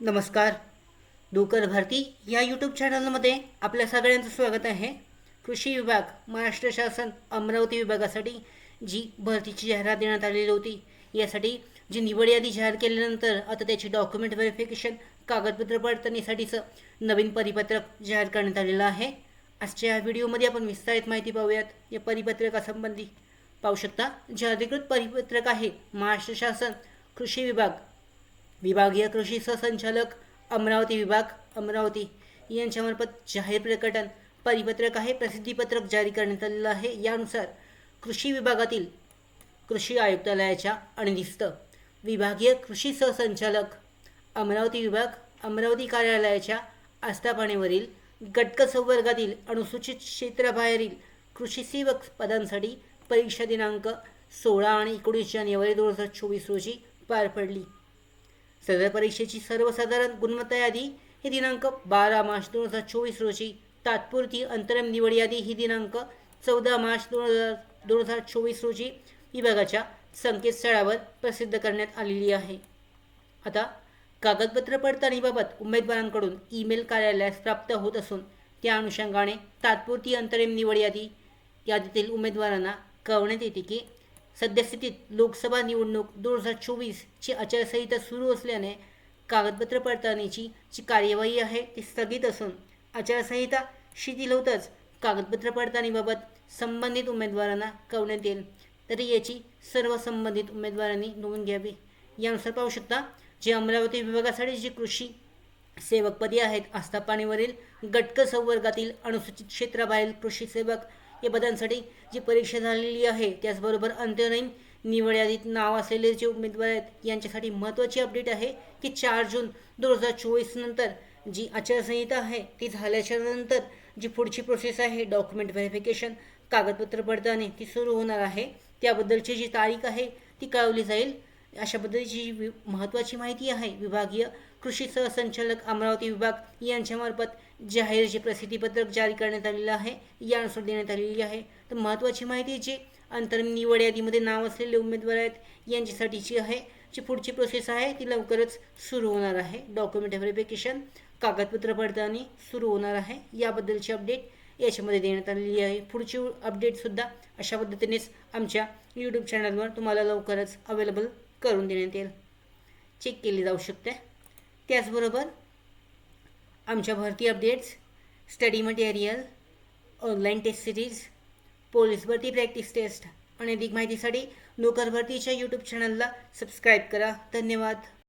नमस्कार. डोकर भारती या यूट्यूब चॅनलमध्ये आपल्या सगळ्यांचं स्वागत आहे. कृषी विभाग महाराष्ट्र शासन अमरावती विभागासाठी जी भरतीची जाहिरात देण्यात आलेली होती, यासाठी जी निवड यादी जाहीर केल्यानंतर आता त्याची डॉक्युमेंट व्हेरिफिकेशन कागदपत्र पडताळणीसाठीचं नवीन परिपत्रक जाहीर करण्यात आलेलं आहे. आजच्या या व्हिडिओमध्ये आपण विस्तारित माहिती पाहूयात या परिपत्रकासंबंधी. पाहू शकता, जे अधिकृत परिपत्रक आहे महाराष्ट्र शासन कृषी विभाग विभागीय कृषी सहसंचालक अमरावती विभाग अमरावती यांच्यामार्फत जाहीर प्रकटन परिपत्रक आहे, प्रसिद्धीपत्रक जारी करण्यात आलेलं आहे. यानुसार कृषी विभागातील कृषी आयुक्तालयाच्या अणनिस्त विभागीय कृषी सहसंचालक अमरावती विभाग अमरावती कार्यालयाच्या आस्थापनेवरील गटक संवर्गातील अनुसूचित क्षेत्राबाहेरील कृषी सेवक पदांसाठी परीक्षा दिनांक 16 आणि 19 जानेवारी 2024 रोजी पार पडली. सदर परीक्षेची सर्वसाधारण गुणवत्ता यादी ही दिनांक 12 मार्च 2024 रोजी, तात्पुरती अंतरिम निवड यादी ही दिनांक 14 मार्च 2024 रोजी विभागाच्या संकेतस्थळावर प्रसिद्ध करण्यात आलेली आहे. आता कागदपत्र पडताळणीबाबत उमेदवारांकडून ईमेल कार्यालयास प्राप्त होत असून त्या अनुषंगाने तात्पुरती अंतरिम निवड यादीतील उमेदवारांना कळवण्यात येते की सद्यस्थितीत लोकसभा निवडणूक 2024ची आचारसंहिता सुरू असल्याने कागदपत्र पडताळणीची जी कार्यवाही आहे ती स्थगित असून आचारसंहिता शिथिल होताच कागदपत्र पडताळणीबाबत संबंधित उमेदवारांना कळवण्यात येईल, तरी याची सर्व संबंधित उमेदवारांनी नोंद घ्यावी. यानुसार पाहू शकता, जे अमरावती विभागासाठी जी कृषी सेवक पदे आहेत आस्थापनेवरील गटक संवर्गातील अनुसूचित क्षेत्राबाहेर कृषी सेवक या पदांसाठी जी परीक्षा झालेली आहे, त्याचबरोबर अंतरिम निवड यादीत नाव असलेले जे उमेदवार आहेत यांच्यासाठी महत्त्वाची अपडेट आहे की 4 जून 2024 नंतर जी आचारसंहिता आहे ती झाल्याच्या नंतर जी पुढची प्रोसेस आहे डॉक्युमेंट व्हेरिफिकेशन कागदपत्र पडताळणी ती सुरू होणार आहे. त्याबद्दलची जी तारीख आहे ती कळवली जाईल. अशा पद्धतीची जी महत्त्वाची माहिती आहे विभागीय कृषी सहसंचालक अमरावती विभाग यांच्यामार्फत जाहीर जे प्रसिद्धीपत्रक जारी करण्यात आलेलं आहे यानुसार देण्यात आलेली आहे. तर महत्त्वाची माहिती जी अंतरिम निवड यादीमध्ये नाव असलेले उमेदवार आहेत यांच्यासाठीची आहे, जी पुढची प्रोसेस आहे ती लवकरच सुरू होणार आहे. डॉक्युमेंट व्हेरिफिकेशन कागदपत्र पडताळणी सुरू होणार आहे. याबद्दलची अपडेट याच्यामध्ये देण्यात आलेली आहे. पुढची अपडेटसुद्धा अशा पद्धतीनेच आमच्या यूट्यूब चॅनलवर तुम्हाला लवकरच अवेलेबल करून देण्यात येईल, चेक केली जाऊ शकते. त्याचबरोबर आमच्या भरती updates, study material, online test series, police भरती प्रॅक्टिस टेस्ट आणि अधिक माहितीसाठी नोकर भरतीच्या यूट्यूब चॅनलला सबस्क्राईब करा. धन्यवाद.